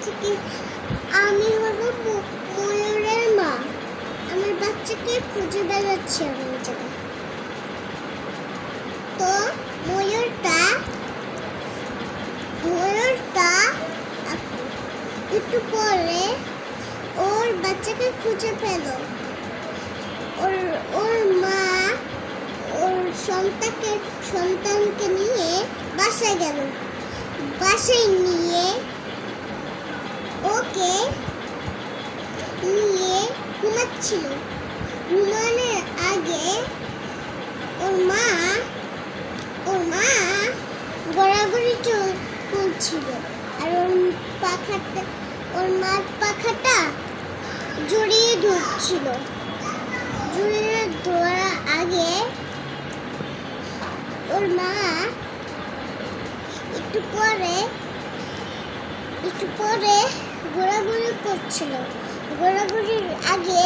বাচ্চাকে আমি হলো ময়ূরের মা। আমার বাচ্চাকে খুঁজে বেড়াচ্ছি আমি এই জায়গায়। তো ময়ূরটা একটু পরে ওর বাচ্চাকে খুঁজে পেল। ওর মা ওর সন্তানকে নিয়ে বাসায় গেল। বাসায় নিয়ে ওকে নিয়ে ঘুমাচ্ছিল। ঘুমানোর আগে ওর মা গড়াগড়ি চলছিল। আর ওর মার পাখাটা জড়িয়ে ধরছিল। জড়িয়ে ধরার আগে ওর মা একটু পরে ঘোরাঘুরি করছিল। ঘোরাঘুরির আগে